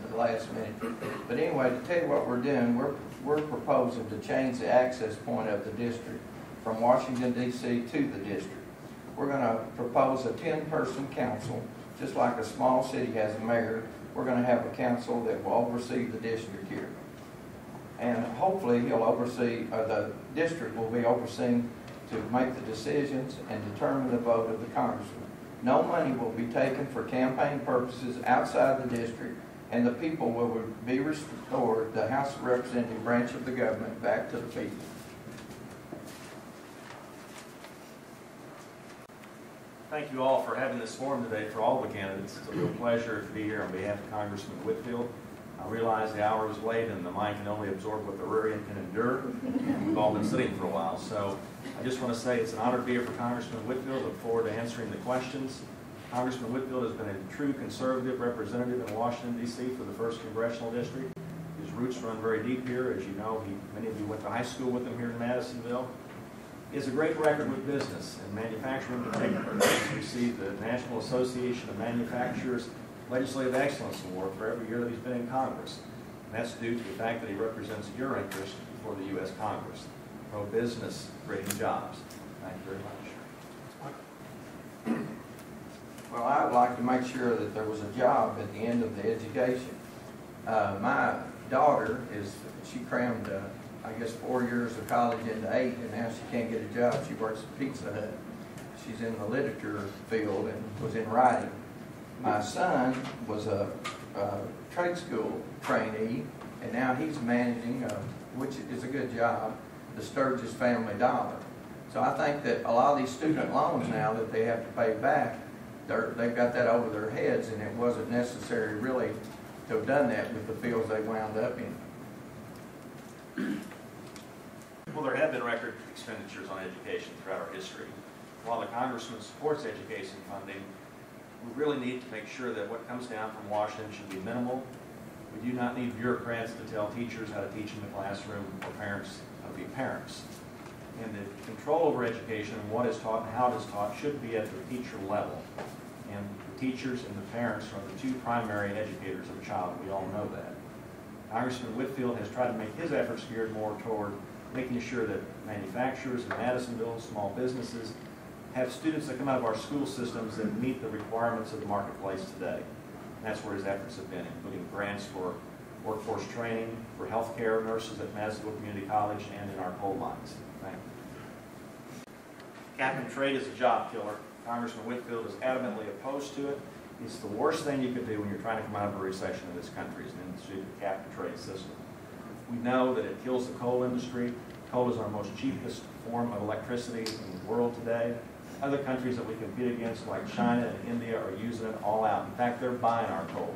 at the last minute. But anyway, to tell you what we're doing, we're proposing to change the access point of the district from Washington, D.C. to the district. We're going to propose a 10-person council, just like a small city has a mayor. We're going to have a council that will oversee the district here. And hopefully he'll oversee, the district will be overseen to make the decisions and determine the vote of the congressman. No money will be taken for campaign purposes outside the district, and the people will be restored, the House of Representatives branch of the government, back to the people. Thank you all for having this forum today for all the candidates. It's a real pleasure to be here on behalf of Congressman Whitfield. I realize the hour is late and the mind can only absorb what the Rurian can endure. We've all been sitting for a while. So I just want to say it's an honor to be here for Congressman Whitfield. Look forward to answering the questions. Congressman Whitfield has been a true conservative representative in Washington, D.C. for the 1st Congressional District. His roots run very deep here. As you know, many of you went to high school with him here in Madisonville. He has a great record with business and manufacturing in particular. He's received the National Association of Manufacturers Legislative Excellence Award for every year that he's been in Congress. And that's due to the fact that he represents your interest before the U.S. Congress. Pro-business, creating jobs. Thank you very much. Well, I would like to make sure that there was a job at the end of the education. My daughter she crammed, I guess, 4 years of college into 8, and now she can't get a job. She works at Pizza Hut. She's in the literature field and was in writing. My son was a trade school trainee, and now he's managing, which is a good job, the Sturgis Family Dollar. So I think that a lot of these student loans now that they have to pay back, they've got that over their heads, and it wasn't necessary really to have done that with the fields they wound up in. Well, there have been record expenditures on education throughout our history. While the Congressman supports education funding, we really need to make sure that what comes down from Washington should be minimal. We do not need bureaucrats to tell teachers how to teach in the classroom or parents how to be parents. And the control over education and what is taught and how it is taught should be at the teacher level. And the teachers and the parents are the two primary educators of a child. We all know that. Congressman Whitfield has tried to make his efforts geared more toward making sure that manufacturers in Madisonville, small businesses, have students that come out of our school systems that meet the requirements of the marketplace today. And that's where his efforts have been, including grants for workforce training, for healthcare nurses at Madisonville Community College, and in our coal mines. Thank you. Cap and trade is a job killer. Congressman Whitfield is adamantly opposed to it. It's the worst thing you could do when you're trying to come out of a recession in this country, is an institute the cap and trade system. We know that it kills the coal industry. Coal is our most cheapest form of electricity in the world today. Other countries that we compete against, like China and India, are using it all out. In fact, they're buying our coal.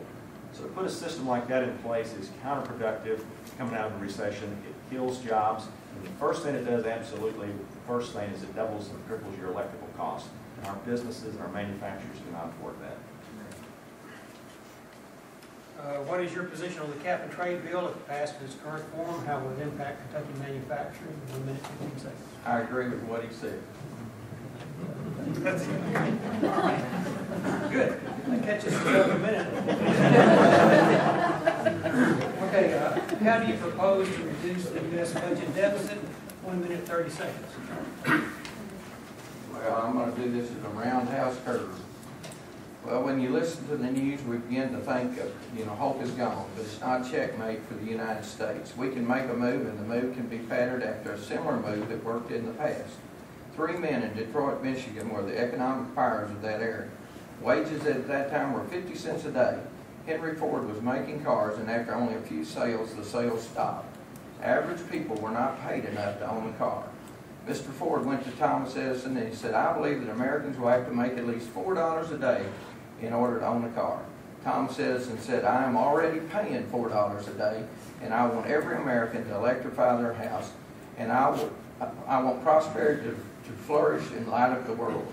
So to put a system like that in place is counterproductive coming out of a recession. It kills jobs. And the first thing it does, absolutely, the first thing is it doubles and triples your electrical costs. And our businesses and our manufacturers do not afford that. What is your position on the cap and trade bill? If passed in its current form, how will it impact Kentucky manufacturing? 1 minute, 15 seconds. I agree with what he said. Good. That catches us up a minute. Okay, how do you propose to reduce the U.S. budget deficit? 1 minute, 30 seconds. Well, I'm going to do this as a roundhouse curve. Well, when you listen to the news, we begin to think of, hope is gone, but it's not checkmate for the United States. We can make a move, and the move can be patterned after a similar move that worked in the past. 3 men in Detroit, Michigan were the economic powers of that area. Wages at that time were 50 cents a day. Henry Ford was making cars, and after only a few sales, the sales stopped. Average people were not paid enough to own a car. Mr. Ford went to Thomas Edison and he said, I believe that Americans will have to make at least $4 a day in order to own a car. Thomas Edison said, I am already paying $4 a day, and I want every American to electrify their house, and I want prosperity to flourish in light of the world.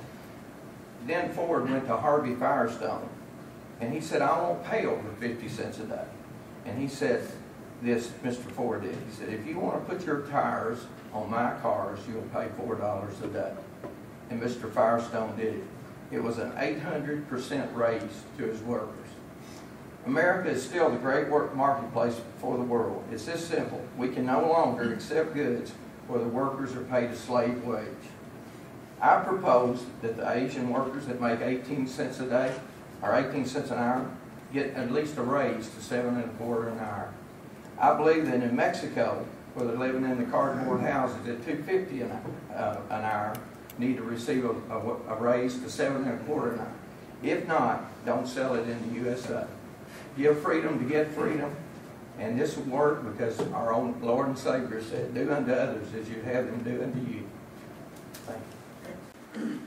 Then Ford went to Harvey Firestone, and he said, I won't pay over 50 cents a day. And he said this, Mr. Ford did. He said, if you want to put your tires on my cars, you'll pay $4 a day. And Mr. Firestone did it. It was an 800% raise to his workers. America is still the great work marketplace for the world. It's this simple. We can no longer accept goods where the workers are paid a slave wage. I propose that the Asian workers that make 18 cents a day, or 18 cents an hour, get at least a raise to 7 1/4 an hour. I believe that in Mexico, where they're living in the cardboard houses at $2.50 an hour, need to receive a raise to 7 1/4 an hour. If not, don't sell it in the USA. Give freedom to get freedom, and this will work because our own Lord and Savior said, "Do unto others as you have them do unto you." Thank you.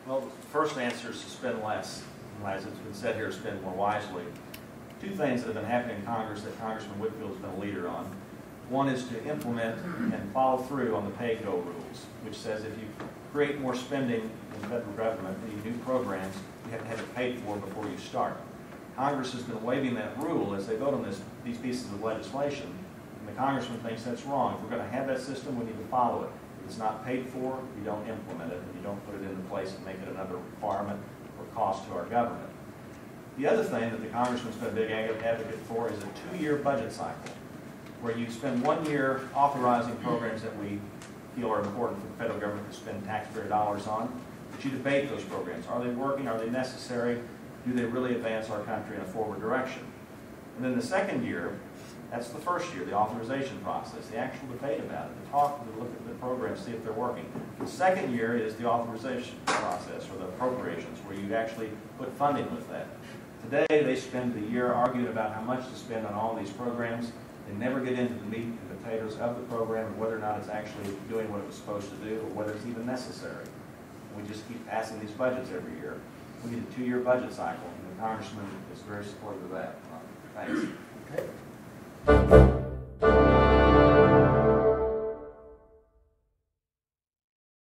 Well, the first answer is to spend less. And as it's been said here, spend more wisely. Two things that have been happening in Congress that Congressman Whitfield has been a leader on. One is to implement and follow through on the pay-go rules, which says if you create more spending in the federal government, need new programs, you have to have it paid for before you start. Congress has been waiving that rule as they vote on these pieces of legislation, and the congressman thinks that's wrong. If we're going to have that system, we need to follow it. If it's not paid for, you don't implement it, and you don't put it into place and make it another requirement or cost to our government. The other thing that the congressman's been a big advocate for is a 2-year budget cycle, where you spend 1 year authorizing programs that we feel are important for the federal government to spend taxpayer dollars on, but you debate those programs. Are they working? Are they necessary? Do they really advance our country in a forward direction? And then the second year, that's the first year, the authorization process, the actual debate about it, the talk, the look at the programs, see if they're working. The second year is the authorization process, or the appropriations, where you actually put funding with that. Today, they spend the year arguing about how much to spend on all these programs. They never get into the meat and potatoes of the program and whether or not it's actually doing what it was supposed to do or whether it's even necessary. We just keep passing these budgets every year. We need a 2-year budget cycle, and the congressman is very supportive of that. Thanks. Okay.